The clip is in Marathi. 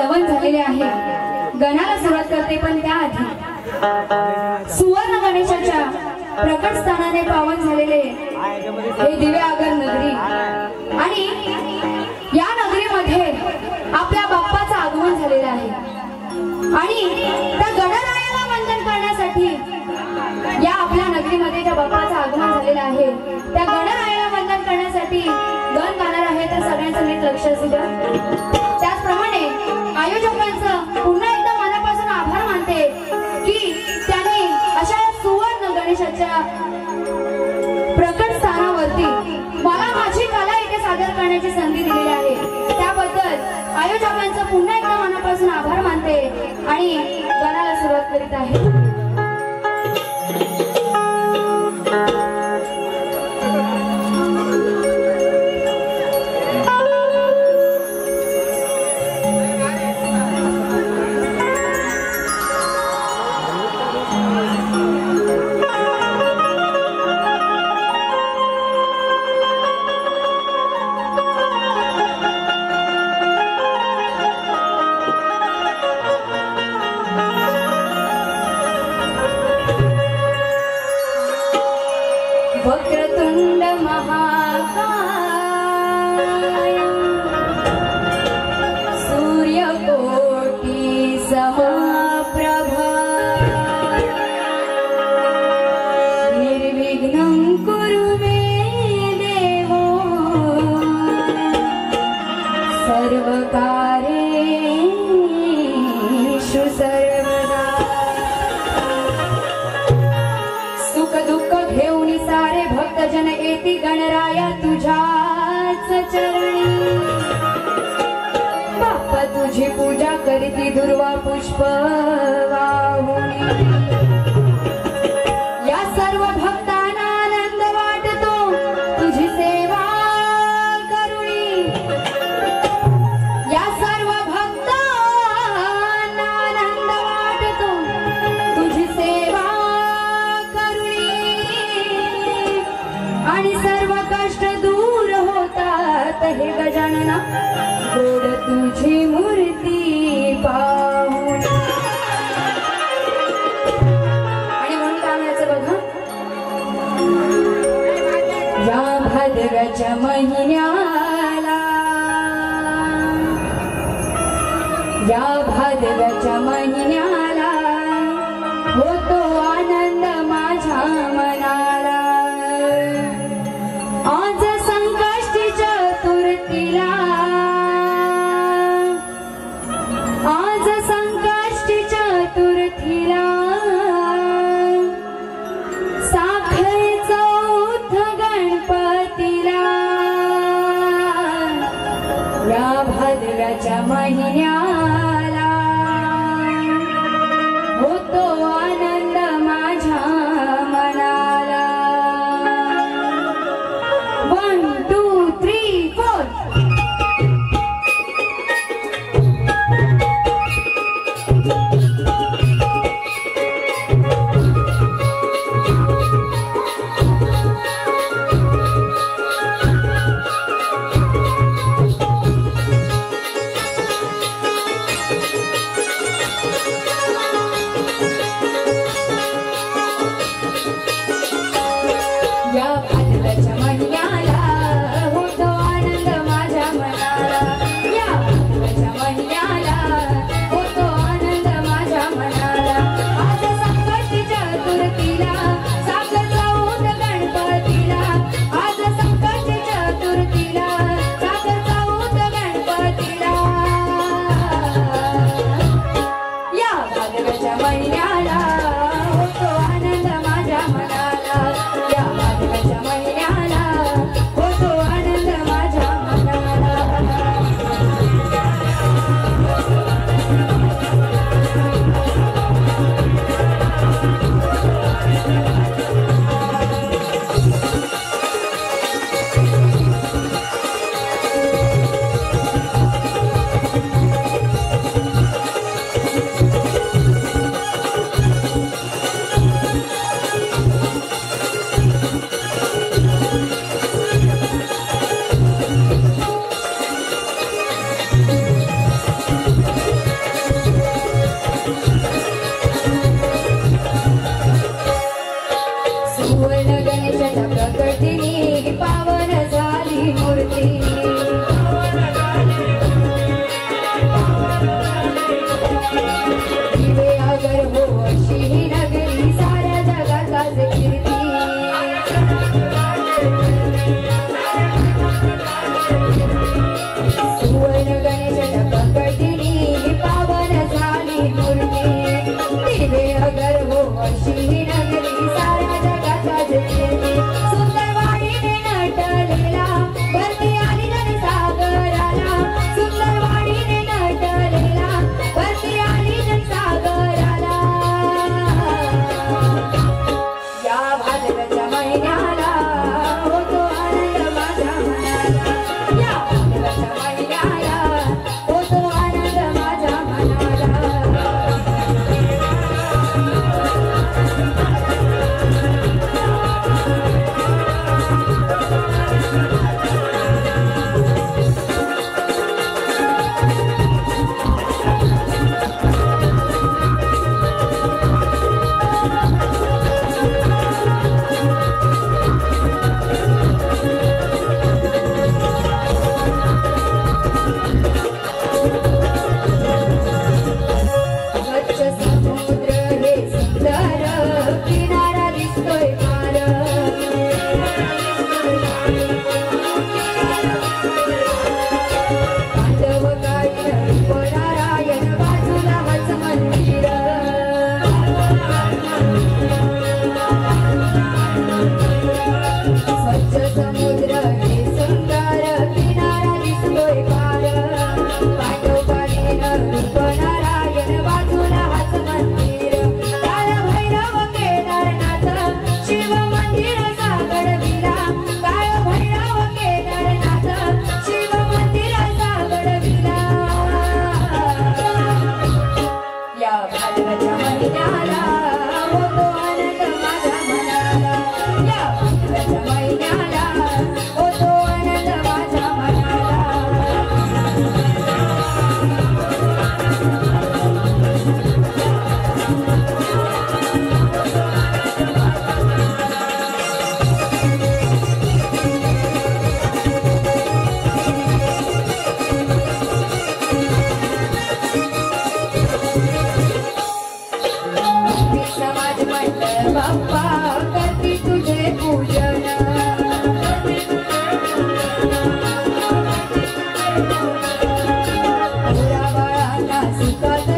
श्रवण झालेले आहे। गणाला सुरुवात करते, पण त्याआधी सुवर्ण गणेशाच्या प्रकट स्थानाने पावन झालेले हे दिव्यागर नगरी आणि या नगरीमध्ये आपल्या बाप्पाचं आगमन झालेलं आहे आणि त्या गणरायाला वंदन करण्यासाठी या आपल्या नगरीमध्ये ज्या बाप्पाचं आगमन झालेलं आहे त्या गणरायाला वंदन करण्यासाठी गण गाणार आहे। तर सगळ्यांचं नीट लक्ष असू द्या। त्याचप्रमाणे आयोजकांचं पुन्हा एकदा मनापासून आभार मानते की त्याने अशा सुवर्ण गणेशाच्या प्रकट स्थानावरती मला माझी कला इथे सादर करण्याची संधी दिलेली आहे। त्याबद्दल आयोजकांचं पुन्हा एकदा मनापासून आभार मानते आणि गाण्याला सुरुवात करीत आहे। वक्रतुंड महाकाय सूर्यकोटि समप्रभा निर्विघ्नं कुरु मे देवो सर्वकार्येषु सर्वदा। सुख दुःख घेऊन सारे भक्तजन येती गणराया तुझ्याच चरणी। बाप्पा तुझी पूजा करीती दुर्वा पुष्प वाहुनी। या सर्व भक्तांना आनंद वाटतो तुझी सेवा करुणी। या सर्व भक्तांना आनंद वाटतो तुझी सेवा आणि सर्व कष्ट दूर होतात हे गजानना गोड तुझी मूर्ती पाहून। आणि म्हणून काय म्हणायचं बघा, या भाद्रच्या महिन्याला या भाद्रच्या महिन्याला होतो आनंद माझ्या मनाला। आज संकष्टी चतुर्थीला आज संकष्टी चतुर्थीला साखळी चौथ गणपतीला। या भाद्रच्या महिन्याला होतो आनंद माझ्या मनाला। दिवे अगर हो अशी ही नगरी साऱ्या जगाचाच कीर्ती सुवर्ण गणेशाच्या पंकटिनी पावन झाली मूर्ती दिवे अगर हो अशी ही नगरी साऱ्या जगाचाच कीर्ती सुंदर वाडीने नटलेला भरती आली जनसागराला सुंदर वाडीने नटलेला भरती आली जनसागराला या भाद्रच्या महिन्याला होतो आनंद माझ्या मनाला या भाद्रच्या महिन्याला होतो आनंद माझ्या मनाला स्वच्छ समुद्र हे सुंदर किनारा दिसतोय पार पांडव काळी नारायण बाजूला हाच मंदिर स्वच्छ समुद्र हे सुंदर किनारा दिसतोय पार पांडव काळी नारायण बाजूला हाच मंदिर काळ भैरव केदारनाथ शिव मंदिर सागडविला काळ भैरव केदारनाथ शिव मंदिर सागडविला या भाद्रच्या महिन्याला होतो आनंद माझ्या मनाला या भाद्रच्या महिन्याला होतो आनंद माझ्या मनाला मी समाज मंडळ बाप्पा करती तुझे पूजन मुलाबाळांना सुखात